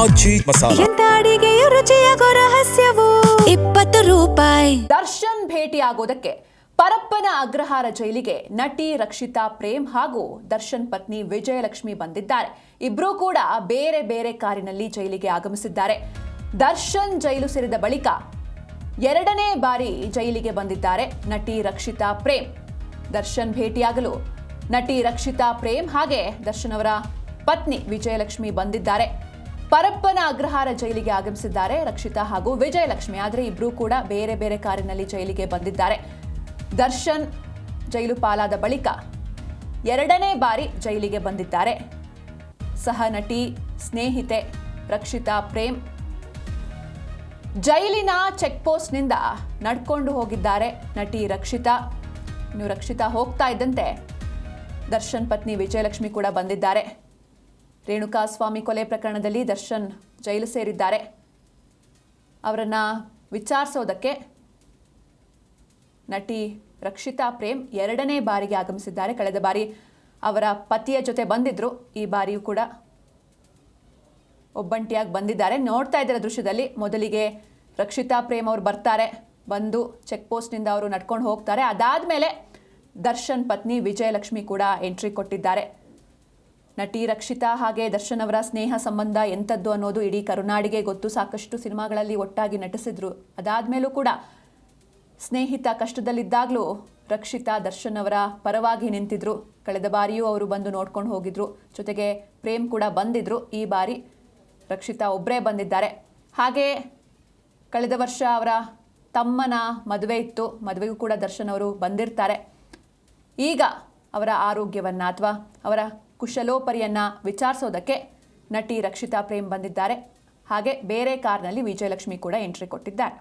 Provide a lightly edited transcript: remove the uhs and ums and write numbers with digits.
ಆಚಿ ಮಸಾಲ. ಎಂತ ಅಡಿಗೆಯ ರುಚಿಯಾಗೋ ರಹಸ್ಯವು 20 ರೂಪಾಯಿ. ದರ್ಶನ್ ಭೇಟಿಯಾಗೋದಕ್ಕೆ ಪರಪ್ಪನ ಅಗ್ರಹಾರ ಜೈಲಿಗೆ ನಟಿ ರಕ್ಷಿತಾ ಪ್ರೇಮ್ ಹಾಗೂ ದರ್ಶನ್ ಪತ್ನಿ ವಿಜಯಲಕ್ಷ್ಮಿ ಬಂದಿದ್ದಾರೆ. ಇಬ್ರೂ ಕೂಡ ಬೇರೆ ಬೇರೆ ಕಾರಿನಲ್ಲಿ ಜೈಲಿಗೆ ಆಗಮಿಸಿದ್ದಾರೆ. ದರ್ಶನ್ ಜೈಲು ಸೇರಿದ ಬಳಿಕ 2ನೇ ಬಾರಿ ಜೈಲಿಗೆ ಬಂದಿದ್ದಾರೆ ನಟಿ ರಕ್ಷಿತಾ ಪ್ರೇಮ್. ದರ್ಶನ್ ಭೇಟಿಯಾಗಲು ನಟಿ ರಕ್ಷಿತಾ ಪ್ರೇಮ್ ಹಾಗೆ ದರ್ಶನ್ ಅವರ ಪತ್ನಿ ವಿಜಯಲಕ್ಷ್ಮಿ ಬಂದಿದ್ದಾರೆ. ಪರಪ್ಪನ ಅಗ್ರಹಾರ ಜೈಲಿಗೆ ಆಗಮಿಸಿದ್ದಾರೆ ರಕ್ಷಿತಾ ಹಾಗೂ ವಿಜಯಲಕ್ಷ್ಮಿ. ಆದರೆ ಇಬ್ರೂ ಕೂಡ ಬೇರೆ ಬೇರೆ ಕಾರಿನಲ್ಲಿ ಜೈಲಿಗೆ ಬಂದಿದ್ದಾರೆ. ದರ್ಶನ್ ಜೈಲು ಪಾಲಾದ ಬಳಿಕ 2ನೇ ಬಾರಿ ಜೈಲಿಗೆ ಬಂದಿದ್ದಾರೆ. ಸಹ ನಟಿ ಸ್ನೇಹಿತೆ ರಕ್ಷಿತಾ ಪ್ರೇಮ್ ಜೈಲಿನ ಚೆಕ್ ಪೋಸ್ಟ್ನಿಂದ ನಡ್ಕೊಂಡು ಹೋಗಿದ್ದಾರೆ ನಟಿ ರಕ್ಷಿತಾ. ಇನ್ನು ರಕ್ಷಿತಾ ಹೋಗ್ತಾ ಇದ್ದಂತೆ ದರ್ಶನ್ ಪತ್ನಿ ವಿಜಯಲಕ್ಷ್ಮಿ ಕೂಡ ಬಂದಿದ್ದಾರೆ. ರೇಣುಕಾ ಸ್ವಾಮಿ ಕೊಲೆ ಪ್ರಕರಣದಲ್ಲಿ ದರ್ಶನ್ ಜೈಲು ಸೇರಿದ್ದಾರೆ. ಅವರನ್ನು ವಿಚಾರಿಸೋದಕ್ಕೆ ನಟಿ ರಕ್ಷಿತಾ ಪ್ರೇಮ್ 2ನೇ ಬಾರಿಗೆ ಆಗಮಿಸಿದ್ದಾರೆ. ಕಳೆದ ಬಾರಿ ಅವರ ಪತಿಯ ಜೊತೆ ಬಂದಿದ್ರು. ಈ ಬಾರಿಯೂ ಕೂಡ ಒಬ್ಬಂಟಿಯಾಗಿ ಬಂದಿದ್ದಾರೆ. ನೋಡ್ತಾ ಇದ್ದಾರೆ ದೃಶ್ಯದಲ್ಲಿ. ಮೊದಲಿಗೆ ರಕ್ಷಿತಾ ಪ್ರೇಮ್ ಅವರು ಬರ್ತಾರೆ. ಬಂದು ಚೆಕ್ ಪೋಸ್ಟ್ನಿಂದ ಅವರು ನಡ್ಕೊಂಡು ಹೋಗ್ತಾರೆ. ಅದಾದಮೇಲೆ ದರ್ಶನ್ ಪತ್ನಿ ವಿಜಯಲಕ್ಷ್ಮಿ ಕೂಡ ಎಂಟ್ರಿ ಕೊಟ್ಟಿದ್ದಾರೆ. ನಟಿ ರಕ್ಷಿತಾ ಹಾಗೆ ದರ್ಶನ್ ಅವರ ಸ್ನೇಹ ಸಂಬಂಧ ಎಂಥದ್ದು ಅನ್ನೋದು ಇಡೀ ಕರುನಾಡಿಗೆ ಗೊತ್ತು. ಸಾಕಷ್ಟು ಸಿನಿಮಾಗಳಲ್ಲಿ ಒಟ್ಟಾಗಿ ನಟಿಸಿದ್ರು. ಅದಾದಮೇಲೂ ಕೂಡ ಸ್ನೇಹಿತ ಕಷ್ಟದಲ್ಲಿದ್ದಾಗಲೂ ರಕ್ಷಿತಾ ದರ್ಶನ್ ಅವರ ಪರವಾಗಿ ನಿಂತಿದ್ರು. ಕಳೆದ ಬಾರಿಯೂ ಅವರು ಬಂದು ನೋಡ್ಕೊಂಡು ಹೋಗಿದ್ರು. ಜೊತೆಗೆ ಪ್ರೇಮ್ ಕೂಡ ಬಂದಿದ್ರು. ಈ ಬಾರಿ ರಕ್ಷಿತಾ ಒಬ್ಬರೇ ಬಂದಿದ್ದಾರೆ. ಹಾಗೆ ಕಳೆದ ವರ್ಷ ಅವರ ತಮ್ಮನ ಮದುವೆ ಇತ್ತು. ಮದುವೆಗೂ ಕೂಡ ದರ್ಶನ್ ಅವರು ಬಂದಿರ್ತಾರೆ. ಈಗ ಅವರ ಆರೋಗ್ಯವನ್ನು ಅಥವಾ ಅವರ ಕುಶಲೋಪರಿಯನ್ನು ವಿಚಾರಿಸೋದಕ್ಕೆ ನಟಿ ರಕ್ಷಿತಾ ಪ್ರೇಮ್ ಬಂದಿದ್ದಾರೆ. ಹಾಗೆ ಬೇರೆ ಕಾರ್ನಲ್ಲಿ ವಿಜಯಲಕ್ಷ್ಮಿ ಕೂಡ ಎಂಟ್ರಿ ಕೊಟ್ಟಿದ್ದಾರೆ.